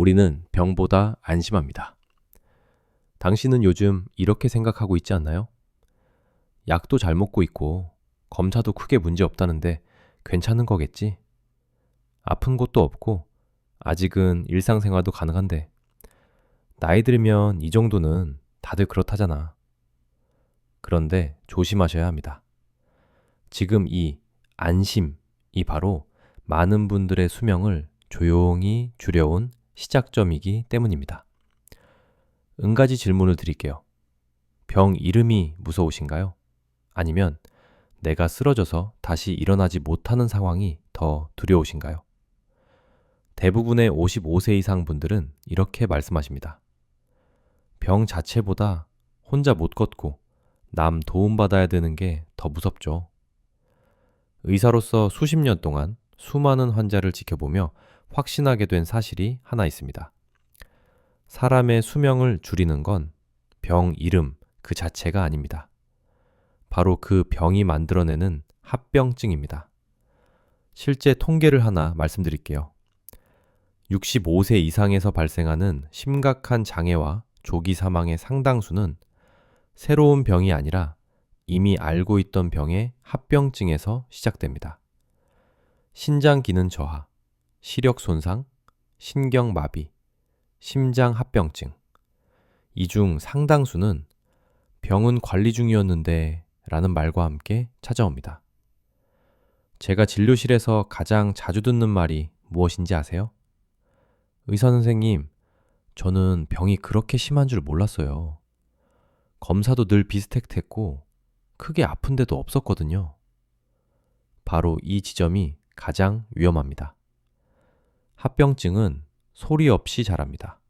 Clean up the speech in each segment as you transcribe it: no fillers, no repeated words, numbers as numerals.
우리는 병보다 안심합니다. 당신은 요즘 이렇게 생각하고 있지 않나요? 약도 잘 먹고 있고 검사도 크게 문제 없다는데 괜찮은 거겠지? 아픈 곳도 없고 아직은 일상생활도 가능한데 나이 들면 이 정도는 다들 그렇다잖아. 그런데 조심하셔야 합니다. 지금 이 안심이 바로 많은 분들의 수명을 조용히 줄여온 시작점이기 때문입니다. 가지 질문을 드릴게요. 병 이름이 무서우신가요? 아니면 내가 쓰러져서 다시 일어나지 못하는 상황이 더 두려우신가요? 대부분의 55세 이상 분들은 이렇게 말씀하십니다. 병 자체보다 혼자 못 걷고 남 도움받아야 되는 게 더 무섭죠. 의사로서 수십 년 동안 수많은 환자를 지켜보며 확신하게 된 사실이 하나 있습니다. 사람의 수명을 줄이는 건 병 이름 그 자체가 아닙니다. 바로 그 병이 만들어내는 합병증입니다. 실제 통계를 하나 말씀드릴게요. 65세 이상에서 발생하는 심각한 장애와 조기 사망의 상당수는 새로운 병이 아니라 이미 알고 있던 병의 합병증에서 시작됩니다. 신장 기능 저하, 시력 손상, 신경마비, 심장 합병증. 이 중 상당수는 병은 관리 중이었는데 라는 말과 함께 찾아옵니다. 제가 진료실에서 가장 자주 듣는 말이 무엇인지 아세요? 의사 선생님, 저는 병이 그렇게 심한 줄 몰랐어요. 검사도 늘 비슷했고 크게 아픈 데도 없었거든요. 바로 이 지점이 가장 위험합니다. 합병증은 소리 없이 자랍니다.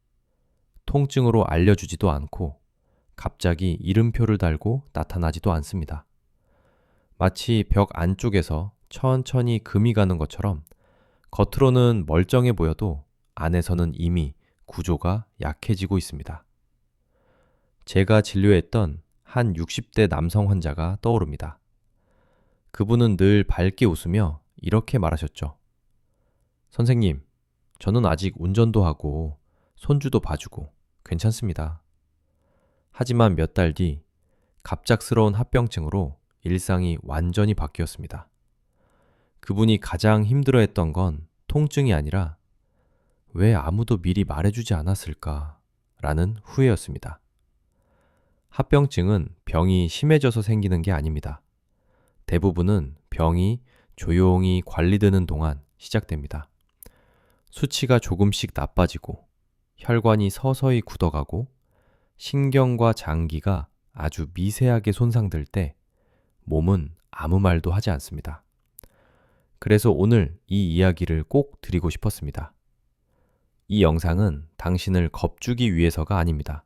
통증으로 알려주지도 않고 갑자기 이름표를 달고 나타나지도 않습니다. 마치 벽 안쪽에서 천천히 금이 가는 것처럼 겉으로는 멀쩡해 보여도 안에서는 이미 구조가 약해지고 있습니다. 제가 진료했던 한 60대 남성 환자가 떠오릅니다. 그분은 늘 밝게 웃으며 이렇게 말하셨죠. 선생님, 저는 아직 운전도 하고 손주도 봐주고 괜찮습니다. 하지만 몇 달 뒤 갑작스러운 합병증으로 일상이 완전히 바뀌었습니다. 그분이 가장 힘들어했던 건 통증이 아니라 왜 아무도 미리 말해주지 않았을까 라는 후회였습니다. 합병증은 병이 심해져서 생기는 게 아닙니다. 대부분은 병이 조용히 관리되는 동안 시작됩니다. 수치가 조금씩 나빠지고 혈관이 서서히 굳어가고 신경과 장기가 아주 미세하게 손상될 때 몸은 아무 말도 하지 않습니다. 그래서 오늘 이 이야기를 꼭 드리고 싶었습니다. 이 영상은 당신을 겁주기 위해서가 아닙니다.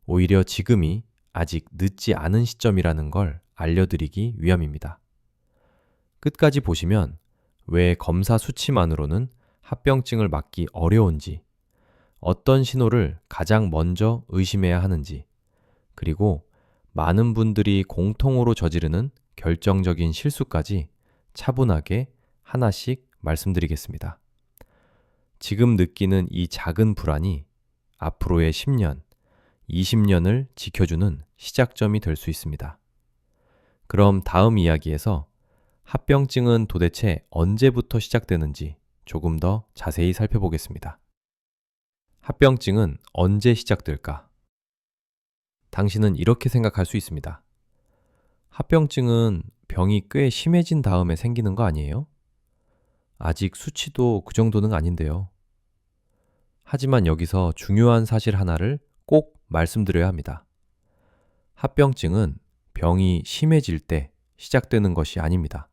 오히려 지금이 아직 늦지 않은 시점이라는 걸 알려드리기 위함입니다. 끝까지 보시면 왜 검사 수치만으로는 합병증을 막기 어려운지, 어떤 신호를 가장 먼저 의심해야 하는지, 그리고 많은 분들이 공통으로 저지르는 결정적인 실수까지 차분하게 하나씩 말씀드리겠습니다. 지금 느끼는 이 작은 불안이 앞으로의 10년, 20년을 지켜주는 시작점이 될 수 있습니다. 그럼 다음 이야기에서 합병증은 도대체 언제부터 시작되는지 조금 더 자세히 살펴보겠습니다. 합병증은 언제 시작될까? 당신은 이렇게 생각할 수 있습니다. 합병증은 병이 꽤 심해진 다음에 생기는 거 아니에요? 아직 수치도 그 정도는 아닌데요. 하지만 여기서 중요한 사실 하나를 꼭 말씀드려야 합니다. 합병증은 병이 심해질 때 시작되는 것이 아닙니다.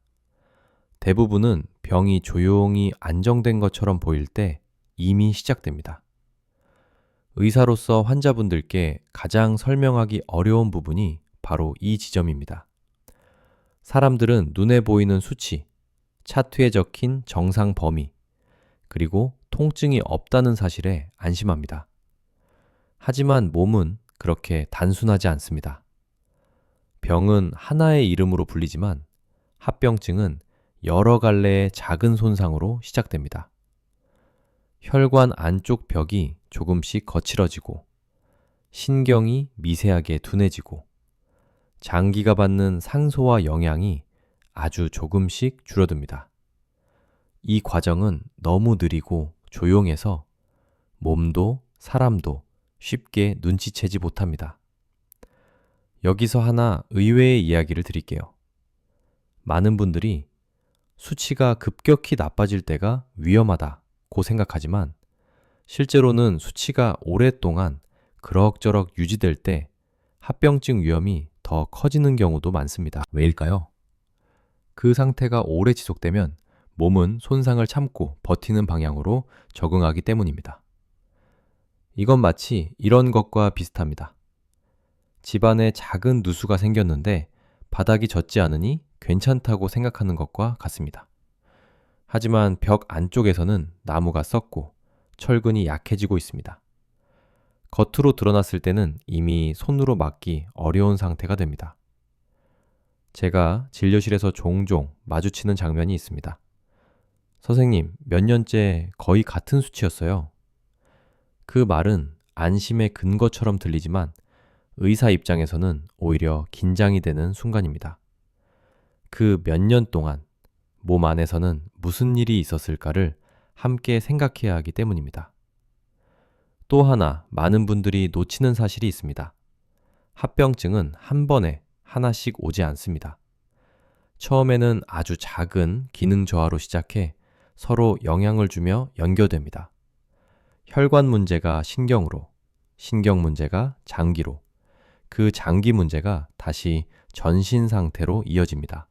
대부분은 병이 조용히 안정된 것처럼 보일 때 이미 시작됩니다. 의사로서 환자분들께 가장 설명하기 어려운 부분이 바로 이 지점입니다. 사람들은 눈에 보이는 수치, 차트에 적힌 정상 범위, 그리고 통증이 없다는 사실에 안심합니다. 하지만 몸은 그렇게 단순하지 않습니다. 병은 하나의 이름으로 불리지만 합병증은 여러 갈래의 작은 손상으로 시작됩니다. 혈관 안쪽 벽이 조금씩 거칠어지고 신경이 미세하게 둔해지고 장기가 받는 상소와 영양이 아주 조금씩 줄어듭니다. 이 과정은 너무 느리고 조용해서 몸도 사람도 쉽게 눈치채지 못합니다. 여기서 하나 의외의 이야기를 드릴게요. 많은 분들이 수치가 급격히 나빠질 때가 위험하다고 생각하지만 실제로는 수치가 오랫동안 그럭저럭 유지될 때 합병증 위험이 더 커지는 경우도 많습니다. 왜일까요? 그 상태가 오래 지속되면 몸은 손상을 참고 버티는 방향으로 적응하기 때문입니다. 이건 마치 이런 것과 비슷합니다. 집안에 작은 누수가 생겼는데 바닥이 젖지 않으니 괜찮다고 생각하는 것과 같습니다. 하지만 벽 안쪽에서는 나무가 썩고 철근이 약해지고 있습니다. 겉으로 드러났을 때는 이미 손으로 막기 어려운 상태가 됩니다. 제가 진료실에서 종종 마주치는 장면이 있습니다. 선생님, 몇 년째 거의 같은 수치였어요. 그 말은 안심의 근거처럼 들리지만 의사 입장에서는 오히려 긴장이 되는 순간입니다. 그 몇 년 동안 몸 안에서는 무슨 일이 있었을까를 함께 생각해야 하기 때문입니다. 또 하나 많은 분들이 놓치는 사실이 있습니다. 합병증은 한 번에 하나씩 오지 않습니다. 처음에는 아주 작은 기능 저하로 시작해 서로 영향을 주며 연결됩니다. 혈관 문제가 신경으로, 신경 문제가 장기로, 그 장기 문제가 다시 전신 상태로 이어집니다.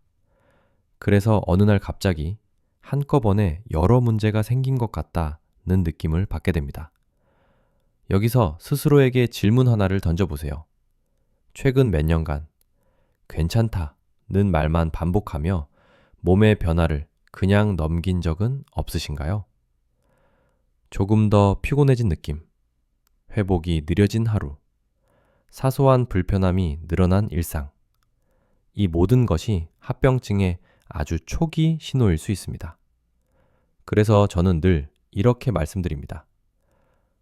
그래서 어느 날 갑자기 한꺼번에 여러 문제가 생긴 것 같다는 느낌을 받게 됩니다. 여기서 스스로에게 질문 하나를 던져보세요. 최근 몇 년간 괜찮다는 말만 반복하며 몸의 변화를 그냥 넘긴 적은 없으신가요? 조금 더 피곤해진 느낌, 회복이 느려진 하루, 사소한 불편함이 늘어난 일상. 이 모든 것이 합병증의 아주 초기 신호일 수 있습니다. 그래서 저는 늘 이렇게 말씀드립니다.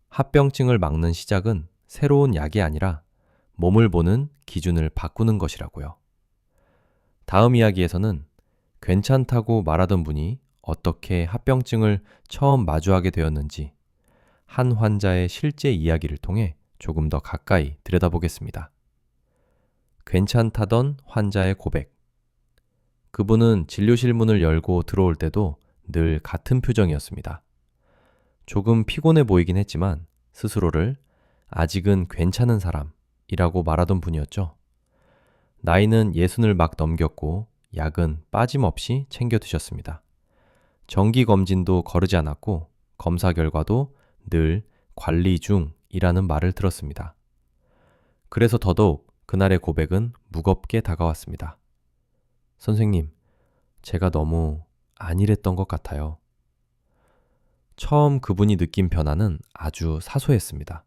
합병증을 막는 시작은 새로운 약이 아니라 몸을 보는 기준을 바꾸는 것이라고요. 다음 이야기에서는 괜찮다고 말하던 분이 어떻게 합병증을 처음 마주하게 되었는지 한 환자의 실제 이야기를 통해 조금 더 가까이 들여다보겠습니다. 괜찮다던 환자의 고백. 그분은 진료실 문을 열고 들어올 때도 늘 같은 표정이었습니다. 조금 피곤해 보이긴 했지만 스스로를 아직은 괜찮은 사람이라고 말하던 분이었죠. 나이는 60을 막 넘겼고 약은 빠짐없이 챙겨 드셨습니다. 정기검진도 거르지 않았고 검사 결과도 늘 관리 중이라는 말을 들었습니다. 그래서 더더욱 그날의 고백은 무겁게 다가왔습니다. 선생님, 제가 너무 안일했던 것 같아요. 처음 그분이 느낀 변화는 아주 사소했습니다.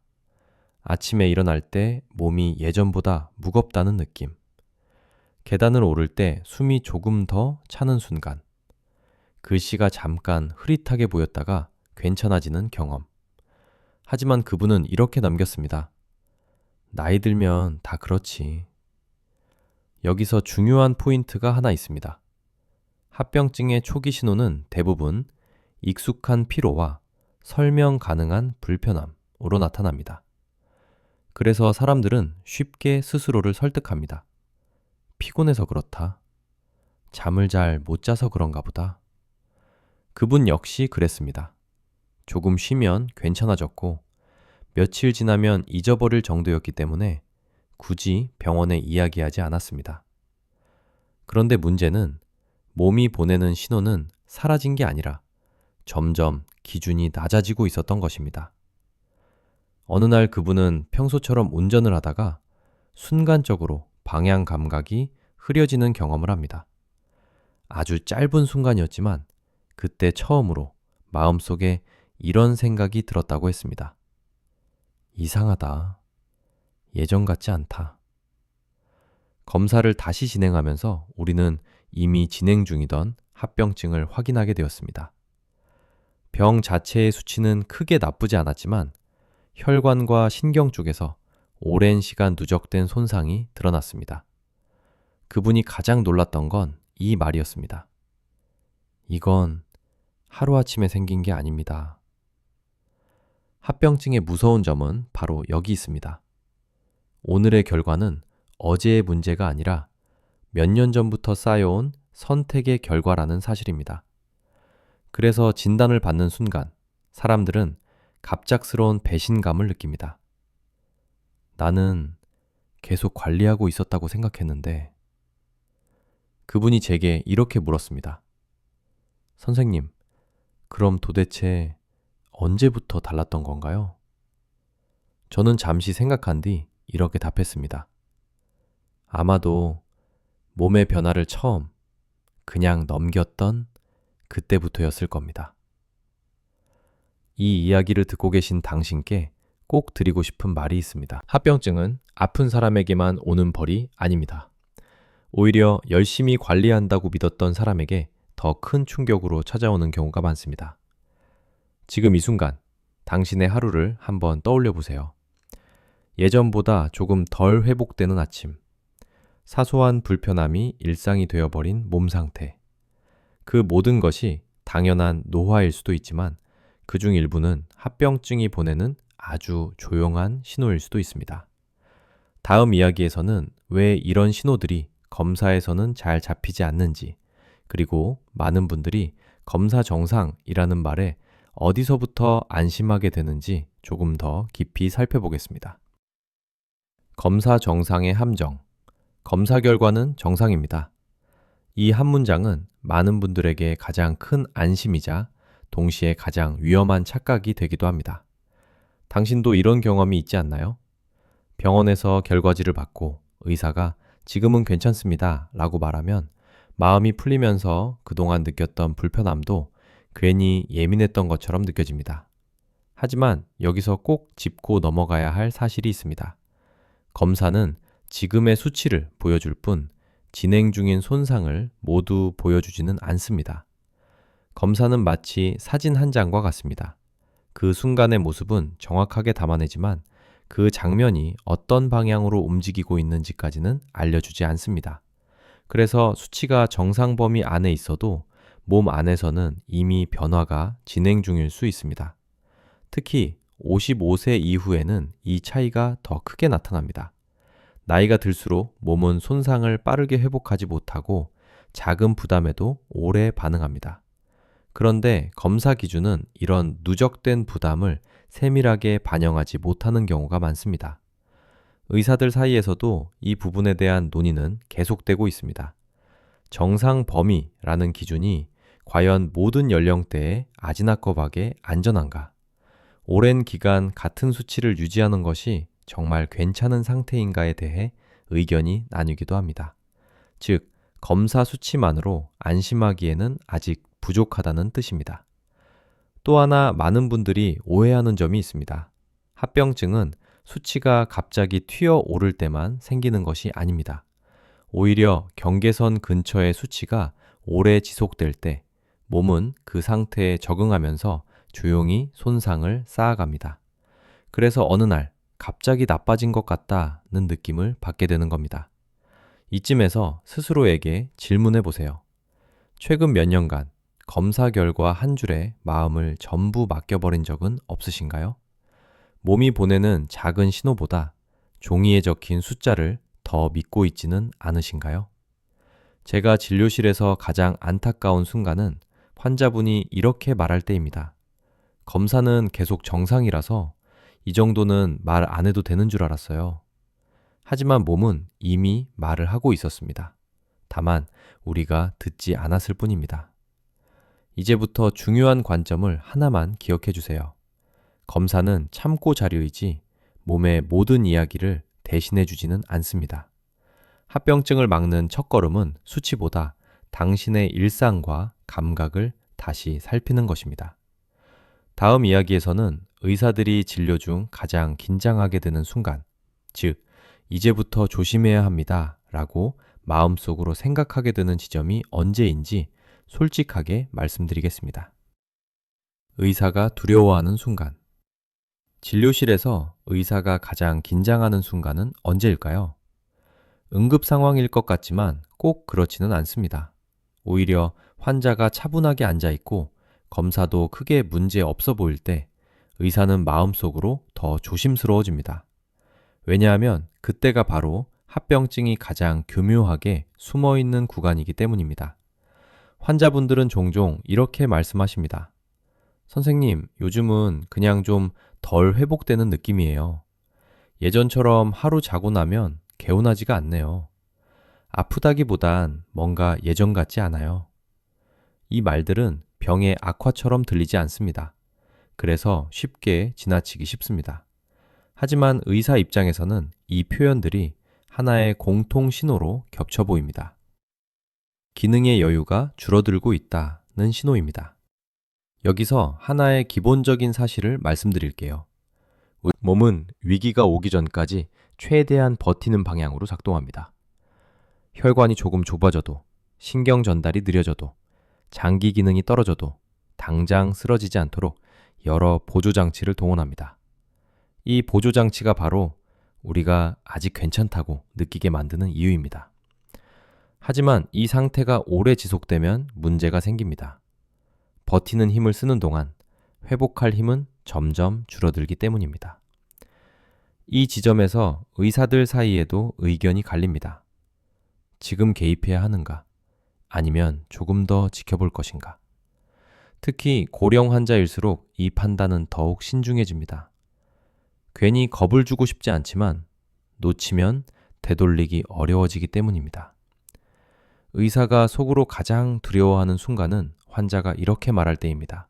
아침에 일어날 때 몸이 예전보다 무겁다는 느낌. 계단을 오를 때 숨이 조금 더 차는 순간. 글씨가 잠깐 흐릿하게 보였다가 괜찮아지는 경험. 하지만 그분은 이렇게 남겼습니다. 나이 들면 다 그렇지. 여기서 중요한 포인트가 하나 있습니다. 합병증의 초기 신호는 대부분 익숙한 피로와 설명 가능한 불편함으로 나타납니다. 그래서 사람들은 쉽게 스스로를 설득합니다. 피곤해서 그렇다. 잠을 잘 못 자서 그런가 보다. 그분 역시 그랬습니다. 조금 쉬면 괜찮아졌고 며칠 지나면 잊어버릴 정도였기 때문에 굳이 병원에 이야기하지 않았습니다. 그런데 문제는 몸이 보내는 신호는 사라진 게 아니라 점점 기준이 낮아지고 있었던 것입니다. 어느 날 그분은 평소처럼 운전을 하다가 순간적으로 방향 감각이 흐려지는 경험을 합니다. 아주 짧은 순간이었지만 그때 처음으로 마음속에 이런 생각이 들었다고 했습니다. 이상하다. 예전 같지 않다. 검사를 다시 진행하면서 우리는 이미 진행 중이던 합병증을 확인하게 되었습니다. 병 자체의 수치는 크게 나쁘지 않았지만 혈관과 신경 쪽에서 오랜 시간 누적된 손상이 드러났습니다. 그분이 가장 놀랐던 건 이 말이었습니다. 이건 하루아침에 생긴 게 아닙니다. 합병증의 무서운 점은 바로 여기 있습니다. 오늘의 결과는 어제의 문제가 아니라 몇 년 전부터 쌓여온 선택의 결과라는 사실입니다. 그래서 진단을 받는 순간 사람들은 갑작스러운 배신감을 느낍니다. 나는 계속 관리하고 있었다고 생각했는데 그분이 제게 이렇게 물었습니다. 선생님, 그럼 도대체 언제부터 달랐던 건가요? 저는 잠시 생각한 뒤 이렇게 답했습니다. 아마도 몸의 변화를 처음 그냥 넘겼던 그때부터였을 겁니다. 이 이야기를 듣고 계신 당신께 꼭 드리고 싶은 말이 있습니다. 합병증은 아픈 사람에게만 오는 벌이 아닙니다. 오히려 열심히 관리한다고 믿었던 사람에게 더 큰 충격으로 찾아오는 경우가 많습니다. 지금 이 순간 당신의 하루를 한번 떠올려 보세요. 예전보다 조금 덜 회복되는 아침, 사소한 불편함이 일상이 되어버린 몸 상태, 그 모든 것이 당연한 노화일 수도 있지만 그중 일부는 합병증이 보내는 아주 조용한 신호일 수도 있습니다. 다음 이야기에서는 왜 이런 신호들이 검사에서는 잘 잡히지 않는지, 그리고 많은 분들이 검사 정상이라는 말에 어디서부터 안심하게 되는지 조금 더 깊이 살펴보겠습니다. 검사 정상의 함정. 검사 결과는 정상입니다. 이 한 문장은 많은 분들에게 가장 큰 안심이자 동시에 가장 위험한 착각이 되기도 합니다. 당신도 이런 경험이 있지 않나요? 병원에서 결과지를 받고 의사가 지금은 괜찮습니다 라고 말하면 마음이 풀리면서 그동안 느꼈던 불편함도 괜히 예민했던 것처럼 느껴집니다. 하지만 여기서 꼭 짚고 넘어가야 할 사실이 있습니다. 검사는 지금의 수치를 보여줄 뿐 진행 중인 손상을 모두 보여주지는 않습니다. 검사는 마치 사진 한 장과 같습니다. 그 순간의 모습은 정확하게 담아내지만 그 장면이 어떤 방향으로 움직이고 있는지까지는 알려주지 않습니다. 그래서 수치가 정상 범위 안에 있어도 몸 안에서는 이미 변화가 진행 중일 수 있습니다. 특히 55세 이후에는 이 차이가 더 크게 나타납니다. 나이가 들수록 몸은 손상을 빠르게 회복하지 못하고 작은 부담에도 오래 반응합니다. 그런데 검사 기준은 이런 누적된 부담을 세밀하게 반영하지 못하는 경우가 많습니다. 의사들 사이에서도 이 부분에 대한 논의는 계속되고 있습니다. 정상 범위라는 기준이 과연 모든 연령대에 아지나꺼하게 안전한가? 오랜 기간 같은 수치를 유지하는 것이 정말 괜찮은 상태인가에 대해 의견이 나뉘기도 합니다. 즉, 검사 수치만으로 안심하기에는 아직 부족하다는 뜻입니다. 또 하나 많은 분들이 오해하는 점이 있습니다. 합병증은 수치가 갑자기 튀어 오를 때만 생기는 것이 아닙니다. 오히려 경계선 근처의 수치가 오래 지속될 때 몸은 그 상태에 적응하면서 조용히 손상을 쌓아갑니다. 그래서 어느 날 갑자기 나빠진 것 같다는 느낌을 받게 되는 겁니다. 이쯤에서 스스로에게 질문해 보세요. 최근 몇 년간 검사 결과 한 줄에 마음을 전부 맡겨버린 적은 없으신가요? 몸이 보내는 작은 신호보다 종이에 적힌 숫자를 더 믿고 있지는 않으신가요? 제가 진료실에서 가장 안타까운 순간은 환자분이 이렇게 말할 때입니다. 검사는 계속 정상이라서 이 정도는 말 안 해도 되는 줄 알았어요. 하지만 몸은 이미 말을 하고 있었습니다. 다만 우리가 듣지 않았을 뿐입니다. 이제부터 중요한 관점을 하나만 기억해 주세요. 검사는 참고 자료이지 몸의 모든 이야기를 대신해 주지는 않습니다. 합병증을 막는 첫걸음은 수치보다 당신의 일상과 감각을 다시 살피는 것입니다. 다음 이야기에서는 의사들이 진료 중 가장 긴장하게 되는 순간, 즉, 이제부터 조심해야 합니다 라고 마음속으로 생각하게 되는 지점이 언제인지 솔직하게 말씀드리겠습니다. 의사가 두려워하는 순간. 진료실에서 의사가 가장 긴장하는 순간은 언제일까요? 응급 상황일 것 같지만 꼭 그렇지는 않습니다. 오히려 환자가 차분하게 앉아 있고 검사도 크게 문제 없어 보일 때 의사는 마음속으로 더 조심스러워집니다. 왜냐하면 그때가 바로 합병증이 가장 교묘하게 숨어 있는 구간이기 때문입니다. 환자분들은 종종 이렇게 말씀하십니다. 선생님, 요즘은 그냥 좀 덜 회복되는 느낌이에요. 예전처럼 하루 자고 나면 개운하지가 않네요. 아프다기보단 뭔가 예전 같지 않아요. 이 말들은 병의 악화처럼 들리지 않습니다. 그래서 쉽게 지나치기 쉽습니다. 하지만 의사 입장에서는 이 표현들이 하나의 공통 신호로 겹쳐 보입니다. 기능의 여유가 줄어들고 있다는 신호입니다. 여기서 하나의 기본적인 사실을 말씀드릴게요. 몸은 위기가 오기 전까지 최대한 버티는 방향으로 작동합니다. 혈관이 조금 좁아져도, 신경 전달이 느려져도, 장기 기능이 떨어져도 당장 쓰러지지 않도록 여러 보조장치를 동원합니다. 이 보조장치가 바로 우리가 아직 괜찮다고 느끼게 만드는 이유입니다. 하지만 이 상태가 오래 지속되면 문제가 생깁니다. 버티는 힘을 쓰는 동안 회복할 힘은 점점 줄어들기 때문입니다. 이 지점에서 의사들 사이에도 의견이 갈립니다. 지금 개입해야 하는가? 아니면 조금 더 지켜볼 것인가? 특히 고령 환자일수록 이 판단은 더욱 신중해집니다. 괜히 겁을 주고 싶지 않지만 놓치면 되돌리기 어려워지기 때문입니다. 의사가 속으로 가장 두려워하는 순간은 환자가 이렇게 말할 때입니다.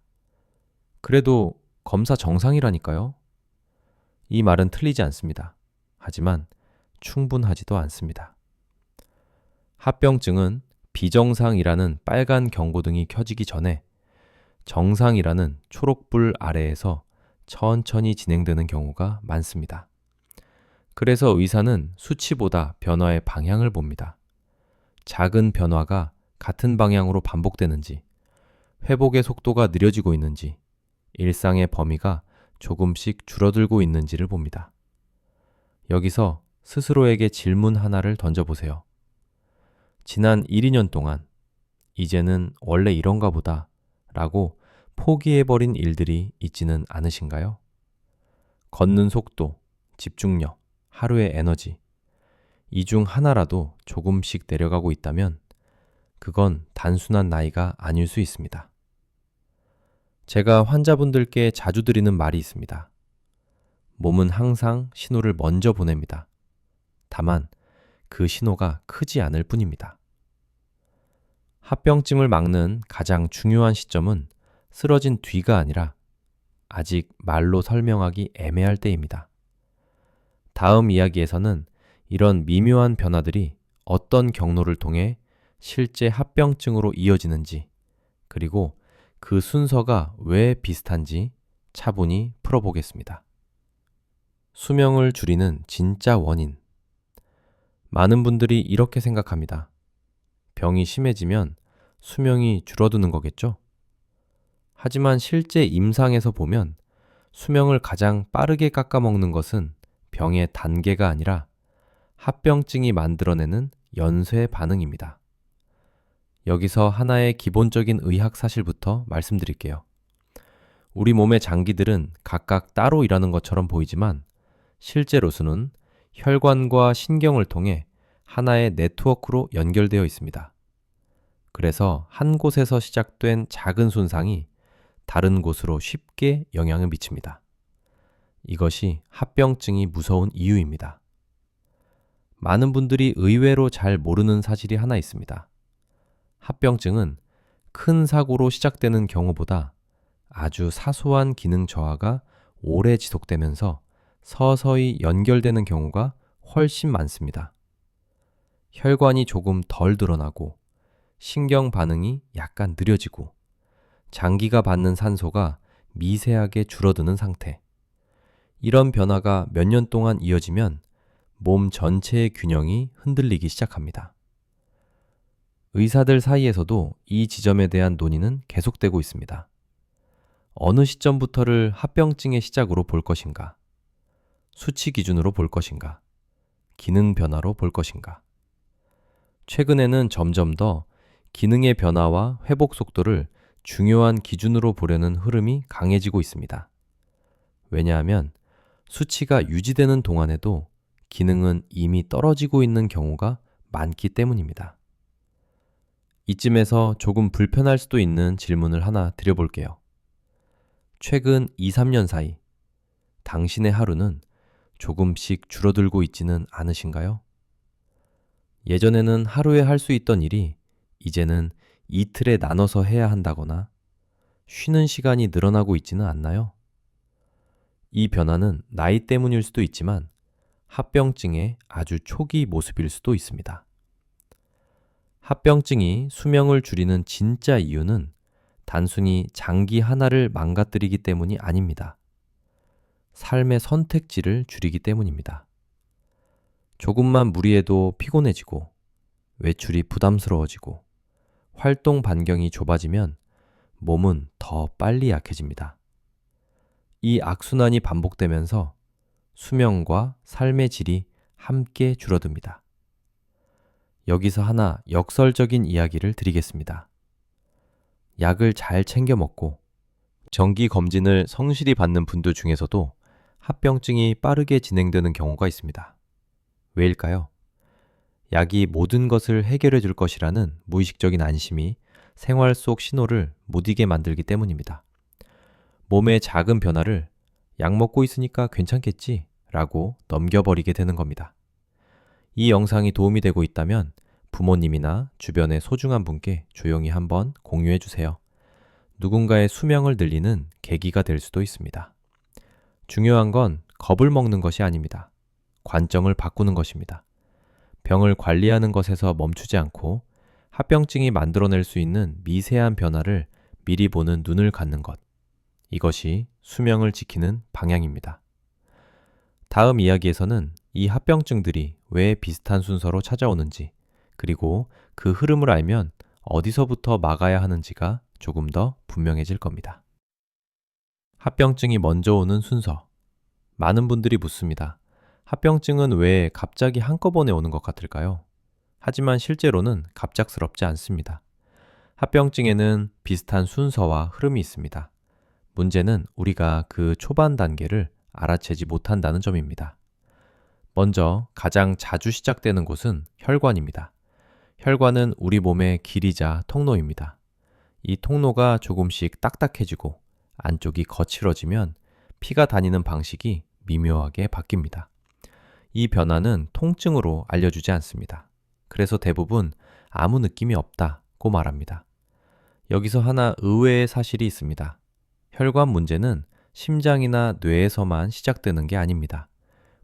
그래도 검사 정상이라니까요? 이 말은 틀리지 않습니다. 하지만 충분하지도 않습니다. 합병증은 비정상이라는 빨간 경고등이 켜지기 전에 정상이라는 초록불 아래에서 천천히 진행되는 경우가 많습니다. 그래서 의사는 수치보다 변화의 방향을 봅니다. 작은 변화가 같은 방향으로 반복되는지, 회복의 속도가 느려지고 있는지, 일상의 범위가 조금씩 줄어들고 있는지를 봅니다. 여기서 스스로에게 질문 하나를 던져보세요. 지난 1, 2년 동안 이제는 원래 이런가 보다 라고 포기해버린 일들이 있지는 않으신가요? 걷는 속도, 집중력, 하루의 에너지, 이 중 하나라도 조금씩 내려가고 있다면 그건 단순한 나이가 아닐 수 있습니다. 제가 환자분들께 자주 드리는 말이 있습니다. 몸은 항상 신호를 먼저 보냅니다. 다만 그 신호가 크지 않을 뿐입니다. 합병증을 막는 가장 중요한 시점은 쓰러진 뒤가 아니라 아직 말로 설명하기 애매할 때입니다. 다음 이야기에서는 이런 미묘한 변화들이 어떤 경로를 통해 실제 합병증으로 이어지는지, 그리고 그 순서가 왜 비슷한지 차분히 풀어보겠습니다. 수명을 줄이는 진짜 원인. 많은 분들이 이렇게 생각합니다. 병이 심해지면 수명이 줄어드는 거겠죠? 하지만 실제 임상에서 보면 수명을 가장 빠르게 깎아먹는 것은 병의 단계가 아니라 합병증이 만들어내는 연쇄 반응입니다. 여기서 하나의 기본적인 의학 사실부터 말씀드릴게요. 우리 몸의 장기들은 각각 따로 일하는 것처럼 보이지만 실제로서는 혈관과 신경을 통해 하나의 네트워크로 연결되어 있습니다. 그래서 한 곳에서 시작된 작은 손상이 다른 곳으로 쉽게 영향을 미칩니다. 이것이 합병증이 무서운 이유입니다. 많은 분들이 의외로 잘 모르는 사실이 하나 있습니다. 합병증은 큰 사고로 시작되는 경우보다 아주 사소한 기능 저하가 오래 지속되면서 서서히 연결되는 경우가 훨씬 많습니다. 혈관이 조금 덜 드러나고 신경 반응이 약간 느려지고 장기가 받는 산소가 미세하게 줄어드는 상태. 이런 변화가 몇 년 동안 이어지면 몸 전체의 균형이 흔들리기 시작합니다. 의사들 사이에서도 이 지점에 대한 논의는 계속되고 있습니다. 어느 시점부터를 합병증의 시작으로 볼 것인가? 수치 기준으로 볼 것인가? 기능 변화로 볼 것인가? 최근에는 점점 더 기능의 변화와 회복 속도를 중요한 기준으로 보려는 흐름이 강해지고 있습니다. 왜냐하면 수치가 유지되는 동안에도 기능은 이미 떨어지고 있는 경우가 많기 때문입니다. 이쯤에서 조금 불편할 수도 있는 질문을 하나 드려볼게요. 최근 2, 3년 사이 당신의 하루는 조금씩 줄어들고 있지는 않으신가요? 예전에는 하루에 할 수 있던 일이 이제는 이틀에 나눠서 해야 한다거나 쉬는 시간이 늘어나고 있지는 않나요? 이 변화는 나이 때문일 수도 있지만 합병증의 아주 초기 모습일 수도 있습니다. 합병증이 수명을 줄이는 진짜 이유는 단순히 장기 하나를 망가뜨리기 때문이 아닙니다. 삶의 선택지를 줄이기 때문입니다. 조금만 무리해도 피곤해지고 외출이 부담스러워지고 활동 반경이 좁아지면 몸은 더 빨리 약해집니다. 이 악순환이 반복되면서 수명과 삶의 질이 함께 줄어듭니다. 여기서 하나 역설적인 이야기를 드리겠습니다. 약을 잘 챙겨 먹고 정기 검진을 성실히 받는 분들 중에서도 합병증이 빠르게 진행되는 경우가 있습니다. 왜일까요? 약이 모든 것을 해결해 줄 것이라는 무의식적인 안심이 생활 속 신호를 못 이게 만들기 때문입니다. 몸의 작은 변화를 약 먹고 있으니까 괜찮겠지 라고 넘겨버리게 되는 겁니다. 이 영상이 도움이 되고 있다면 부모님이나 주변의 소중한 분께 조용히 한번 공유해 주세요. 누군가의 수명을 늘리는 계기가 될 수도 있습니다. 중요한 건 겁을 먹는 것이 아닙니다. 관점을 바꾸는 것입니다. 병을 관리하는 것에서 멈추지 않고 합병증이 만들어낼 수 있는 미세한 변화를 미리 보는 눈을 갖는 것. 이것이 수명을 지키는 방향입니다. 다음 이야기에서는 이 합병증들이 왜 비슷한 순서로 찾아오는지, 그리고 그 흐름을 알면 어디서부터 막아야 하는지가 조금 더 분명해질 겁니다. 합병증이 먼저 오는 순서. 많은 분들이 묻습니다. 합병증은 왜 갑자기 한꺼번에 오는 것 같을까요? 하지만 실제로는 갑작스럽지 않습니다. 합병증에는 비슷한 순서와 흐름이 있습니다. 문제는 우리가 그 초반 단계를 알아채지 못한다는 점입니다. 먼저 가장 자주 시작되는 곳은 혈관입니다. 혈관은 우리 몸의 길이자 통로입니다. 이 통로가 조금씩 딱딱해지고 안쪽이 거칠어지면 피가 다니는 방식이 미묘하게 바뀝니다. 이 변화는 통증으로 알려주지 않습니다. 그래서 대부분 아무 느낌이 없다고 말합니다. 여기서 하나 의외의 사실이 있습니다. 혈관 문제는 심장이나 뇌에서만 시작되는 게 아닙니다.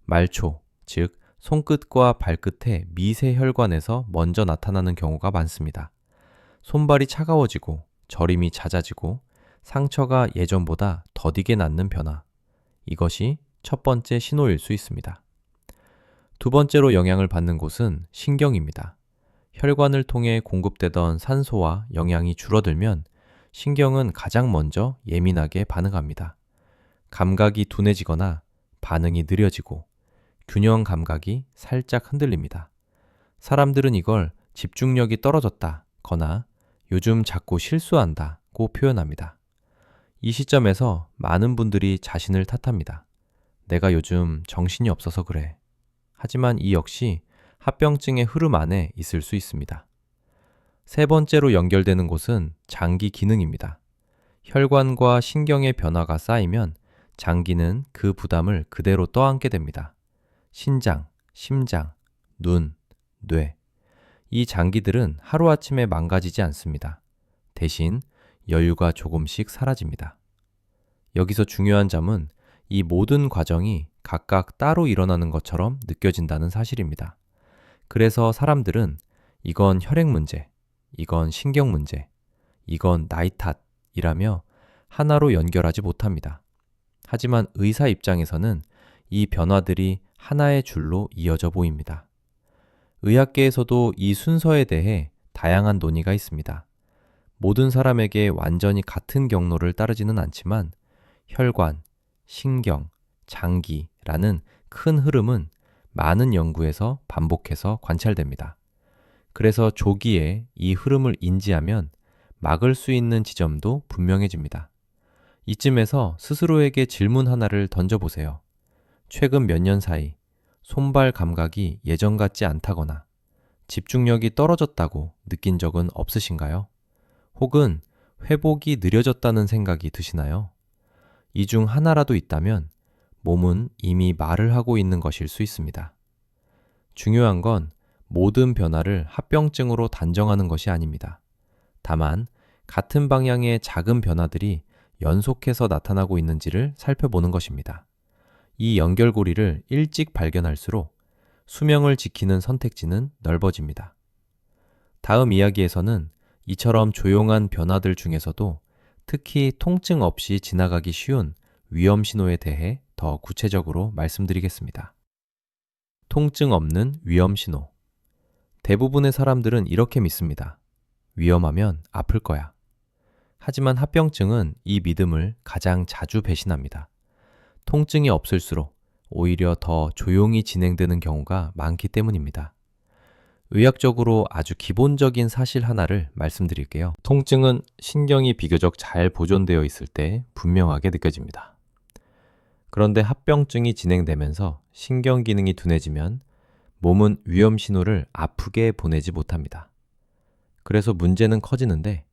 말초, 즉 손끝과 발끝의 미세 혈관에서 먼저 나타나는 경우가 많습니다. 손발이 차가워지고 저림이 잦아지고 상처가 예전보다 더디게 낫는 변화. 이것이 첫 번째 신호일 수 있습니다. 두 번째로 영향을 받는 곳은 신경입니다. 혈관을 통해 공급되던 산소와 영양이 줄어들면 신경은 가장 먼저 예민하게 반응합니다. 감각이 둔해지거나 반응이 느려지고 균형 감각이 살짝 흔들립니다. 사람들은 이걸 집중력이 떨어졌다거나 요즘 자꾸 실수한다고 표현합니다. 이 시점에서 많은 분들이 자신을 탓합니다. 내가 요즘 정신이 없어서 그래. 하지만 이 역시 합병증의 흐름 안에 있을 수 있습니다. 세 번째로 연결되는 곳은 장기 기능입니다. 혈관과 신경의 변화가 쌓이면 장기는 그 부담을 그대로 떠안게 됩니다. 신장, 심장, 눈, 뇌. 이 장기들은 하루아침에 망가지지 않습니다. 대신 여유가 조금씩 사라집니다. 여기서 중요한 점은 이 모든 과정이 각각 따로 일어나는 것처럼 느껴진다는 사실입니다. 그래서 사람들은 이건 혈액 문제, 이건 신경 문제, 이건 나이 탓이라며 하나로 연결하지 못합니다. 하지만 의사 입장에서는 이 변화들이 하나의 줄로 이어져 보입니다. 의학계에서도 이 순서에 대해 다양한 논의가 있습니다. 모든 사람에게 완전히 같은 경로를 따르지는 않지만 혈관, 신경, 장기라는 큰 흐름은 많은 연구에서 반복해서 관찰됩니다. 그래서 조기에 이 흐름을 인지하면 막을 수 있는 지점도 분명해집니다. 이쯤에서 스스로에게 질문 하나를 던져보세요. 최근 몇 년 사이 손발 감각이 예전 같지 않다거나 집중력이 떨어졌다고 느낀 적은 없으신가요? 혹은 회복이 느려졌다는 생각이 드시나요? 이 중 하나라도 있다면 몸은 이미 말을 하고 있는 것일 수 있습니다. 중요한 건 모든 변화를 합병증으로 단정하는 것이 아닙니다. 다만 같은 방향의 작은 변화들이 연속해서 나타나고 있는지를 살펴보는 것입니다. 이 연결고리를 일찍 발견할수록 수명을 지키는 선택지는 넓어집니다. 다음 이야기에서는 이처럼 조용한 변화들 중에서도 특히 통증 없이 지나가기 쉬운 위험 신호에 대해 더 구체적으로 말씀드리겠습니다. 통증 없는 위험 신호. 대부분의 사람들은 이렇게 믿습니다. 위험하면 아플 거야. 하지만 합병증은 이 믿음을 가장 자주 배신합니다. 통증이 없을수록 오히려 더 조용히 진행되는 경우가 많기 때문입니다. 의학적으로 아주 기본적인 사실 하나를 말씀드릴게요. 통증은 신경이 비교적 잘 보존되어 있을 때 분명하게 느껴집니다. 그런데 합병증이 진행되면서 신경 기능이 둔해지면 몸은 위험 신호를 아프게 보내지 못합니다. 그래서 문제는 커지는데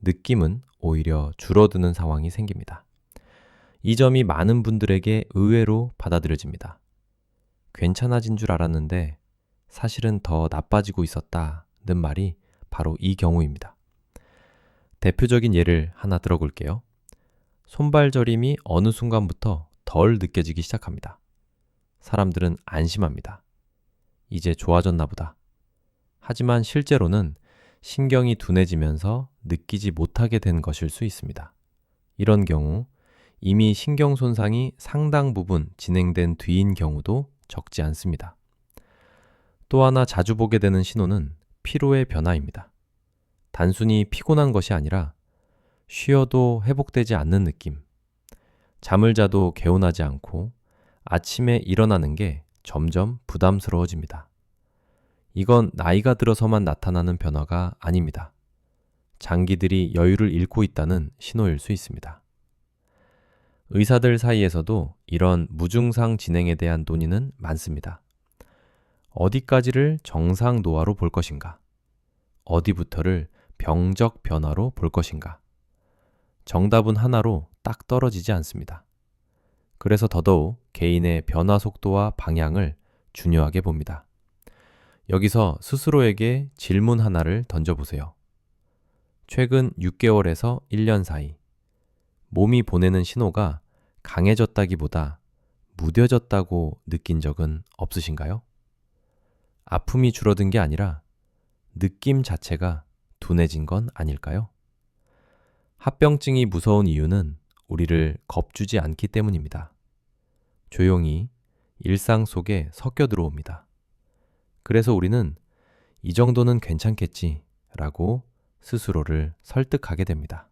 느낌은 오히려 줄어드는 상황이 생깁니다. 이 점이 많은 분들에게 의외로 받아들여집니다. 괜찮아진 줄 알았는데 사실은 더 나빠지고 있었다는 말이 바로 이 경우입니다. 대표적인 예를 하나 들어볼게요. 손발 저림이 어느 순간부터 덜 느껴지기 시작합니다. 사람들은 안심합니다. 이제 좋아졌나 보다. 하지만 실제로는 신경이 둔해지면서 느끼지 못하게 된 것일 수 있습니다. 이런 경우 이미 신경 손상이 상당 부분 진행된 뒤인 경우도 적지 않습니다. 또 하나 자주 보게 되는 신호는 피로의 변화입니다. 단순히 피곤한 것이 아니라 쉬어도 회복되지 않는 느낌, 잠을 자도 개운하지 않고 아침에 일어나는 게 점점 부담스러워집니다. 이건 나이가 들어서만 나타나는 변화가 아닙니다. 장기들이 여유를 잃고 있다는 신호일 수 있습니다. 의사들 사이에서도 이런 무증상 진행에 대한 논의는 많습니다. 어디까지를 정상 노화로 볼 것인가? 어디부터를 병적 변화로 볼 것인가? 정답은 하나로 딱 떨어지지 않습니다. 그래서 더더욱 개인의 변화 속도와 방향을 중요하게 봅니다. 여기서 스스로에게 질문 하나를 던져보세요. 최근 6개월에서 1년 사이 몸이 보내는 신호가 강해졌다기보다 무뎌졌다고 느낀 적은 없으신가요? 아픔이 줄어든 게 아니라 느낌 자체가 둔해진 건 아닐까요? 합병증이 무서운 이유는 우리를 겁주지 않기 때문입니다. 조용히 일상 속에 섞여 들어옵니다. 그래서 우리는 이 정도는 괜찮겠지 라고 스스로를 설득하게 됩니다.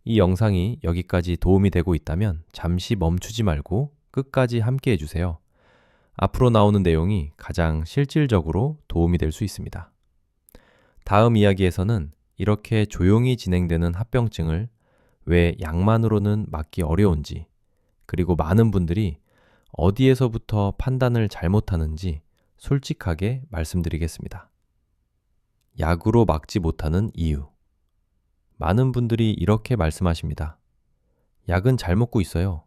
이 영상이 여기까지 도움이 되고 있다면 잠시 멈추지 말고 끝까지 함께 해주세요. 앞으로 나오는 내용이 가장 실질적으로 도움이 될 수 있습니다. 다음 이야기에서는 이렇게 조용히 진행되는 합병증을 왜 약만으로는 막기 어려운지, 그리고 많은 분들이 어디에서부터 판단을 잘못하는지 솔직하게 말씀드리겠습니다. 약으로 막지 못하는 이유. 많은 분들이 이렇게 말씀하십니다. 약은 잘 먹고 있어요.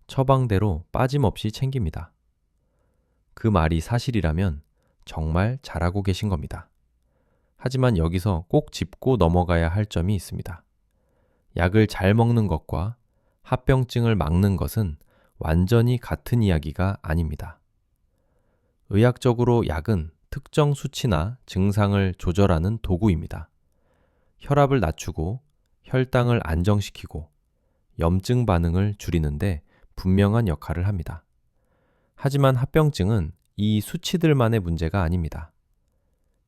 처방대로 빠짐없이 챙깁니다. 그 말이 사실이라면 정말 잘하고 계신 겁니다. 하지만 여기서 꼭 짚고 넘어가야 할 점이 있습니다. 약을 잘 먹는 것과 합병증을 막는 것은 완전히 같은 이야기가 아닙니다. 의학적으로 약은 특정 수치나 증상을 조절하는 도구입니다. 혈압을 낮추고 혈당을 안정시키고 염증 반응을 줄이는데 분명한 역할을 합니다. 하지만 합병증은 이 수치들만의 문제가 아닙니다.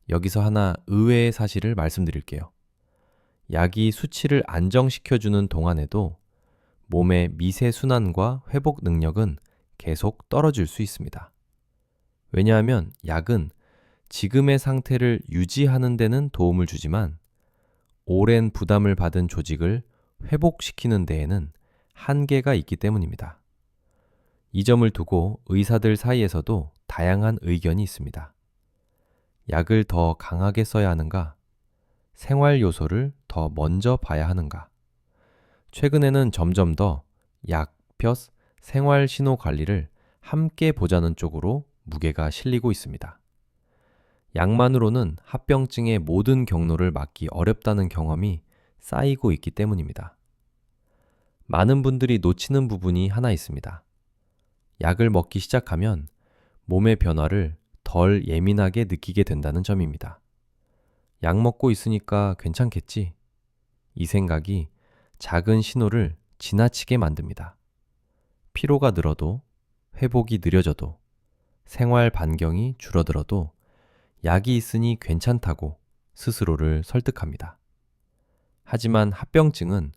여기서 하나 의외의 사실을 말씀드릴게요. 약이 수치를 안정시켜주는 동안에도 몸의 미세 순환과 회복 능력은 계속 떨어질 수 있습니다. 왜냐하면 약은 지금의 상태를 유지하는 데는 도움을 주지만 오랜 부담을 받은 조직을 회복시키는 데에는 한계가 있기 때문입니다. 이 점을 두고 의사들 사이에서도 다양한 의견이 있습니다. 약을 더 강하게 써야 하는가? 생활 요소를 더 먼저 봐야 하는가? 최근에는 점점 더 약, 볕, 생활 신호 관리를 함께 보자는 쪽으로 무게가 실리고 있습니다. 약만으로는 합병증의 모든 경로를 막기 어렵다는 경험이 쌓이고 있기 때문입니다. 많은 분들이 놓치는 부분이 하나 있습니다. 약을 먹기 시작하면 몸의 변화를 덜 예민하게 느끼게 된다는 점입니다. 약 먹고 있으니까 괜찮겠지? 이 생각이 작은 신호를 지나치게 만듭니다. 피로가 늘어도, 회복이 느려져도, 생활 반경이 줄어들어도 약이 있으니 괜찮다고 스스로를 설득합니다. 하지만 합병증은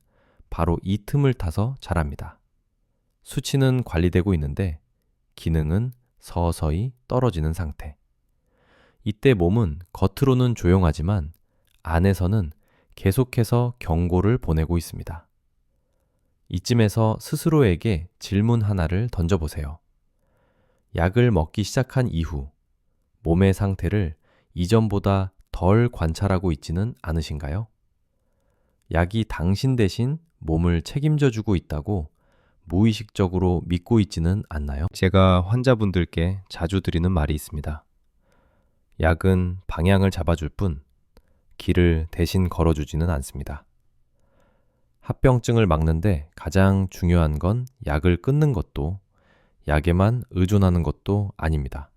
바로 이 틈을 타서 자랍니다. 수치는 관리되고 있는데 기능은 서서히 떨어지는 상태. 이때 몸은 겉으로는 조용하지만 안에서는 계속해서 경고를 보내고 있습니다. 이쯤에서 스스로에게 질문 하나를 던져보세요. 약을 먹기 시작한 이후 몸의 상태를 이전보다 덜 관찰하고 있지는 않으신가요? 약이 당신 대신 몸을 책임져 주고 있다고 무의식적으로 믿고 있지는 않나요? 제가 환자분들께 자주 드리는 말이 있습니다. 약은 방향을 잡아줄 뿐 길을 대신 걸어주지는 않습니다. 합병증을 막는데 가장 중요한 건 약을 끊는 것도 약에만 의존하는 것도 아닙니다.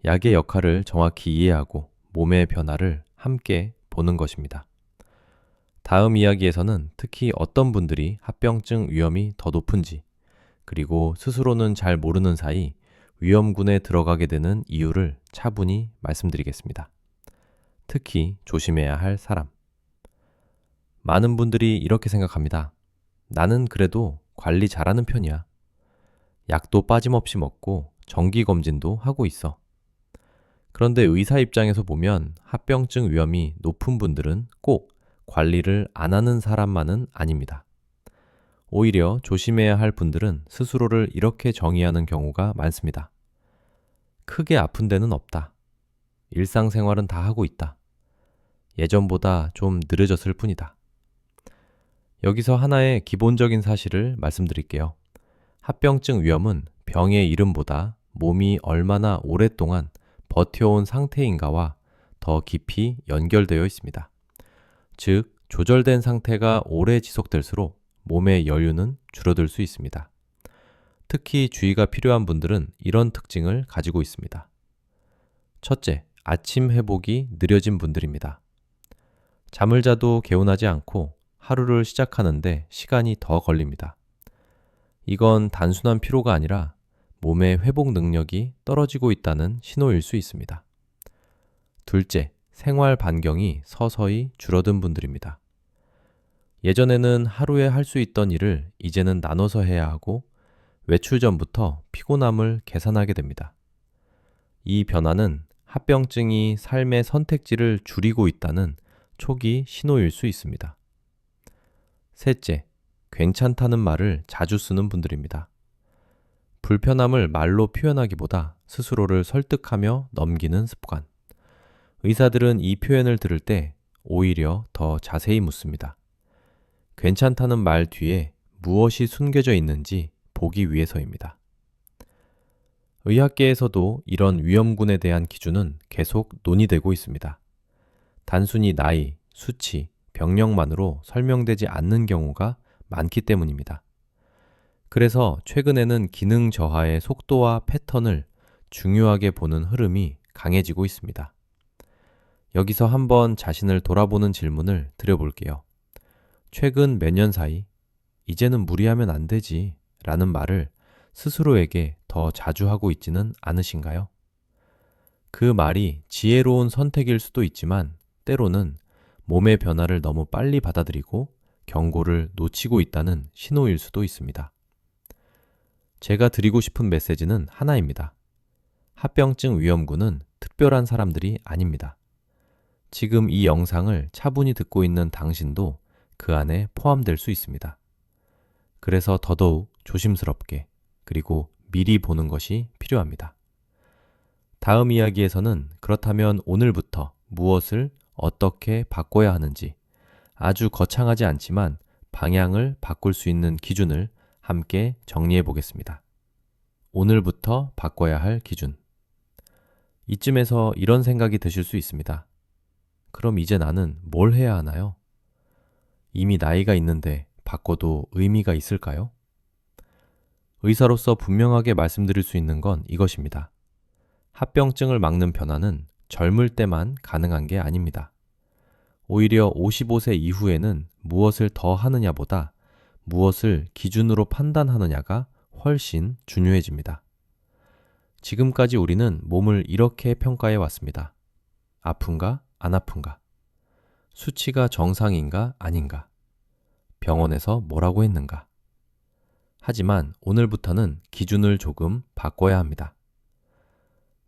약의 역할을 정확히 이해하고 몸의 변화를 함께 보는 것입니다. 다음 이야기에서는 특히 어떤 분들이 합병증 위험이 더 높은지, 그리고 스스로는 잘 모르는 사이 위험군에 들어가게 되는 이유를 차분히 말씀드리겠습니다. 특히 조심해야 할 사람. 많은 분들이 이렇게 생각합니다. 나는 그래도 관리 잘하는 편이야. 약도 빠짐없이 먹고 정기검진도 하고 있어. 그런데 의사 입장에서 보면 합병증 위험이 높은 분들은 꼭 관리를 안 하는 사람만은 아닙니다. 오히려 조심해야 할 분들은 스스로를 이렇게 정의하는 경우가 많습니다. 크게 아픈 데는 없다. 일상생활은 다 하고 있다. 예전보다 좀 느려졌을 뿐이다. 여기서 하나의 기본적인 사실을 말씀드릴게요. 합병증 위험은 병의 이름보다 몸이 얼마나 오랫동안 버텨온 상태인가와 더 깊이 연결되어 있습니다. 즉, 조절된 상태가 오래 지속될수록 몸의 여유는 줄어들 수 있습니다. 특히 주의가 필요한 분들은 이런 특징을 가지고 있습니다. 첫째, 아침 회복이 느려진 분들입니다. 잠을 자도 개운하지 않고 하루를 시작하는데 시간이 더 걸립니다. 이건 단순한 피로가 아니라 몸의 회복 능력이 떨어지고 있다는 신호일 수 있습니다. 둘째, 생활 반경이 서서히 줄어든 분들입니다. 예전에는 하루에 할 수 있던 일을 이제는 나눠서 해야 하고 외출 전부터 피곤함을 계산하게 됩니다. 이 변화는 합병증이 삶의 선택지를 줄이고 있다는 초기 신호일 수 있습니다. 셋째, 괜찮다는 말을 자주 쓰는 분들입니다. 불편함을 말로 표현하기보다 스스로를 설득하며 넘기는 습관. 의사들은 이 표현을 들을 때 오히려 더 자세히 묻습니다. 괜찮다는 말 뒤에 무엇이 숨겨져 있는지 보기 위해서입니다. 의학계에서도 이런 위험군에 대한 기준은 계속 논의되고 있습니다. 단순히 나이, 수치, 병력만으로 설명되지 않는 경우가 많기 때문입니다. 그래서 최근에는 기능 저하의 속도와 패턴을 중요하게 보는 흐름이 강해지고 있습니다. 여기서 한번 자신을 돌아보는 질문을 드려볼게요. 최근 몇 년 사이 이제는 무리하면 안 되지 라는 말을 스스로에게 더 자주 하고 있지는 않으신가요? 그 말이 지혜로운 선택일 수도 있지만 때로는 몸의 변화를 너무 빨리 받아들이고 경고를 놓치고 있다는 신호일 수도 있습니다. 제가 드리고 싶은 메시지는 하나입니다. 합병증 위험군은 특별한 사람들이 아닙니다. 지금 이 영상을 차분히 듣고 있는 당신도 그 안에 포함될 수 있습니다. 그래서 더더욱 조심스럽게 그리고 미리 보는 것이 필요합니다. 다음 이야기에서는 그렇다면 오늘부터 무엇을 어떻게 바꿔야 하는지 아주 거창하지 않지만 방향을 바꿀 수 있는 기준을 함께 정리해 보겠습니다. 오늘부터 바꿔야 할 기준. 이쯤에서 이런 생각이 드실 수 있습니다. 그럼 이제 나는 뭘 해야 하나요? 이미 나이가 있는데 바꿔도 의미가 있을까요? 의사로서 분명하게 말씀드릴 수 있는 건 이것입니다. 합병증을 막는 변화는 젊을 때만 가능한 게 아닙니다. 오히려 55세 이후에는 무엇을 더 하느냐보다 무엇을 기준으로 판단하느냐가 훨씬 중요해집니다. 지금까지 우리는 몸을 이렇게 평가해 왔습니다. 아픈가? 안 아픈가? 수치가 정상인가? 아닌가? 병원에서 뭐라고 했는가? 하지만 오늘부터는 기준을 조금 바꿔야 합니다.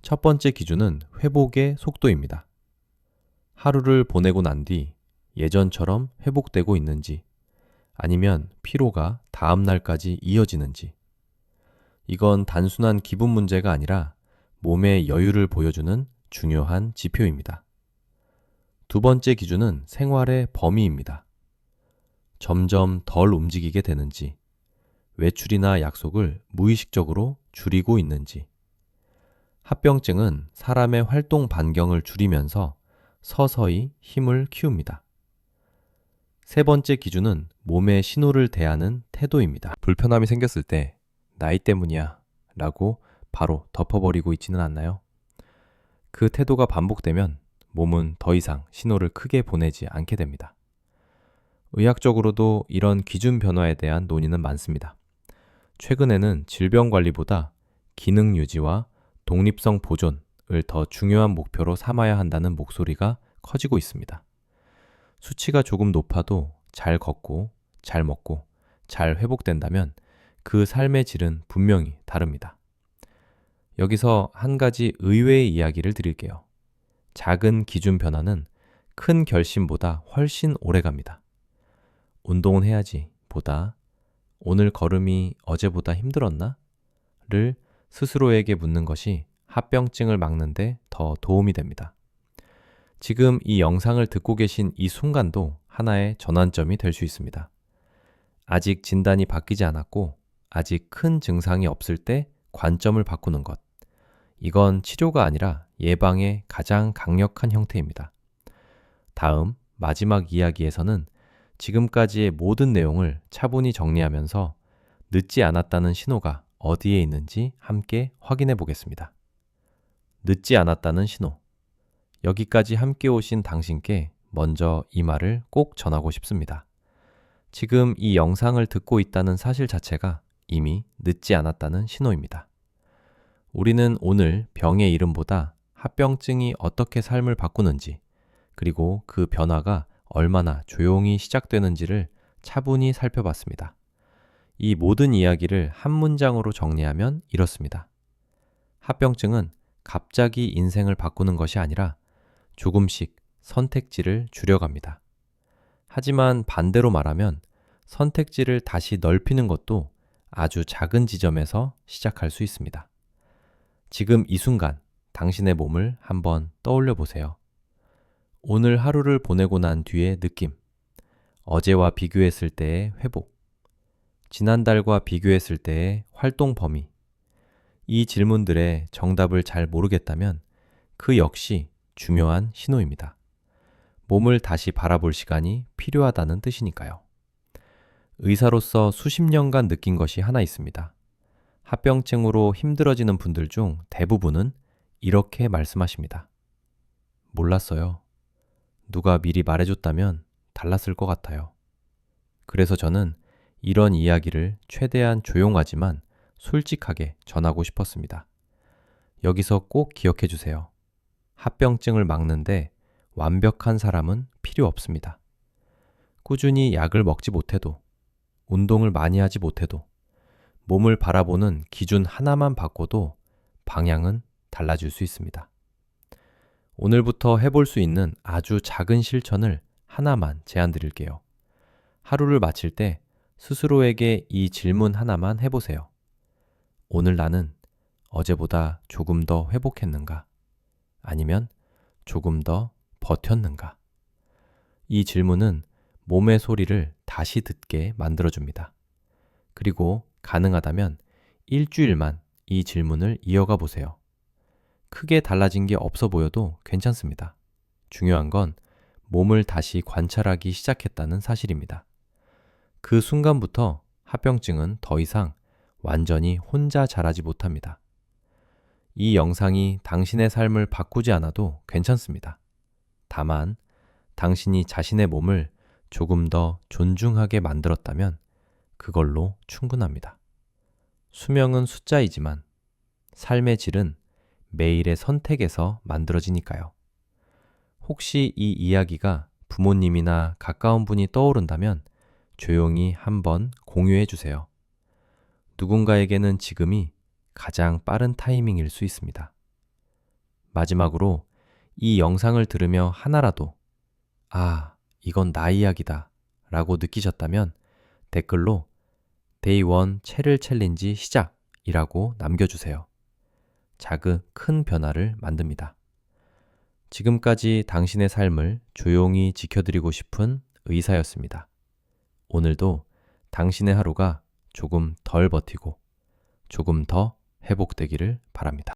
첫 번째 기준은 회복의 속도입니다. 하루를 보내고 난 뒤 예전처럼 회복되고 있는지 아니면 피로가 다음 날까지 이어지는지 이건 단순한 기분 문제가 아니라 몸의 여유를 보여주는 중요한 지표입니다. 두 번째 기준은 생활의 범위입니다. 점점 덜 움직이게 되는지, 외출이나 약속을 무의식적으로 줄이고 있는지. 합병증은 사람의 활동 반경을 줄이면서 서서히 힘을 키웁니다. 세 번째 기준은 몸의 신호를 대하는 태도입니다. 불편함이 생겼을 때 나이 때문이야 라고 바로 덮어버리고 있지는 않나요? 그 태도가 반복되면 몸은 더 이상 신호를 크게 보내지 않게 됩니다. 의학적으로도 이런 기준 변화에 대한 논의는 많습니다. 최근에는 질병 관리보다 기능 유지와 독립성 보존을 더 중요한 목표로 삼아야 한다는 목소리가 커지고 있습니다. 수치가 조금 높아도 잘 걷고, 잘 먹고, 잘 회복된다면 그 삶의 질은 분명히 다릅니다. 여기서 한 가지 의외의 이야기를 드릴게요. 작은 기준 변화는 큰 결심보다 훨씬 오래 갑니다. 운동은 해야지 보다 오늘 걸음이 어제보다 힘들었나? 를 스스로에게 묻는 것이 합병증을 막는데 더 도움이 됩니다. 지금 이 영상을 듣고 계신 이 순간도 하나의 전환점이 될 수 있습니다. 아직 진단이 바뀌지 않았고 아직 큰 증상이 없을 때 관점을 바꾸는 것. 이건 치료가 아니라 예방의 가장 강력한 형태입니다. 다음 마지막 이야기에서는 지금까지의 모든 내용을 차분히 정리하면서 늦지 않았다는 신호가 어디에 있는지 함께 확인해 보겠습니다. 늦지 않았다는 신호. 여기까지 함께 오신 당신께 먼저 이 말을 꼭 전하고 싶습니다. 지금 이 영상을 듣고 있다는 사실 자체가 이미 늦지 않았다는 신호입니다. 우리는 오늘 병의 이름보다 합병증이 어떻게 삶을 바꾸는지, 그리고 그 변화가 얼마나 조용히 시작되는지를 차분히 살펴봤습니다. 이 모든 이야기를 한 문장으로 정리하면 이렇습니다. 합병증은 갑자기 인생을 바꾸는 것이 아니라 조금씩 선택지를 줄여갑니다. 하지만 반대로 말하면 선택지를 다시 넓히는 것도 아주 작은 지점에서 시작할 수 있습니다. 지금 이 순간 당신의 몸을 한번 떠올려 보세요. 오늘 하루를 보내고 난 뒤의 느낌, 어제와 비교했을 때의 회복, 지난달과 비교했을 때의 활동 범위. 이 질문들의 정답을 잘 모르겠다면 그 역시 중요한 신호입니다. 몸을 다시 바라볼 시간이 필요하다는 뜻이니까요. 의사로서 수십 년간 느낀 것이 하나 있습니다. 합병증으로 힘들어지는 분들 중 대부분은 이렇게 말씀하십니다. 몰랐어요. 누가 미리 말해줬다면 달랐을 것 같아요. 그래서 저는 이런 이야기를 최대한 조용하지만 솔직하게 전하고 싶었습니다. 여기서 꼭 기억해 주세요. 합병증을 막는데 완벽한 사람은 필요 필요 없습니다. 꾸준히 약을 먹지 못해도, 운동을 많이 하지 못해도, 몸을 바라보는 기준 하나만 바꿔도 방향은 달라질 수 있습니다. 오늘부터 해볼 수 있는 아주 작은 실천을 하나만 제안 드릴게요. 하루를 마칠 때 스스로에게 이 질문 하나만 해보세요. 오늘 나는 어제보다 조금 더 회복했는가? 아니면 조금 더 버텼는가? 이 질문은 몸의 소리를 다시 듣게 만들어줍니다. 그리고 가능하다면 일주일만 이 질문을 이어가 보세요. 크게 달라진 게 없어 보여도 괜찮습니다. 중요한 건 몸을 다시 관찰하기 시작했다는 사실입니다. 그 순간부터 합병증은 더 이상 완전히 혼자 자라지 못합니다. 이 영상이 당신의 삶을 바꾸지 않아도 괜찮습니다. 다만 당신이 자신의 몸을 조금 더 존중하게 만들었다면 그걸로 충분합니다. 수명은 숫자이지만 삶의 질은 매일의 선택에서 만들어지니까요. 혹시 이 이야기가 부모님이나 가까운 분이 떠오른다면 조용히 한번 공유해 주세요. 누군가에게는 지금이 가장 빠른 타이밍일 수 있습니다. 마지막으로 이 영상을 들으며 하나라도 이건 나 이야기다 라고 느끼셨다면 댓글로 Day 1 체를 챌린지 시작이라고 남겨주세요. 작은 큰 변화를 만듭니다. 지금까지 당신의 삶을 조용히 지켜드리고 싶은 의사였습니다. 오늘도 당신의 하루가 조금 덜 버티고 조금 더 회복되기를 바랍니다.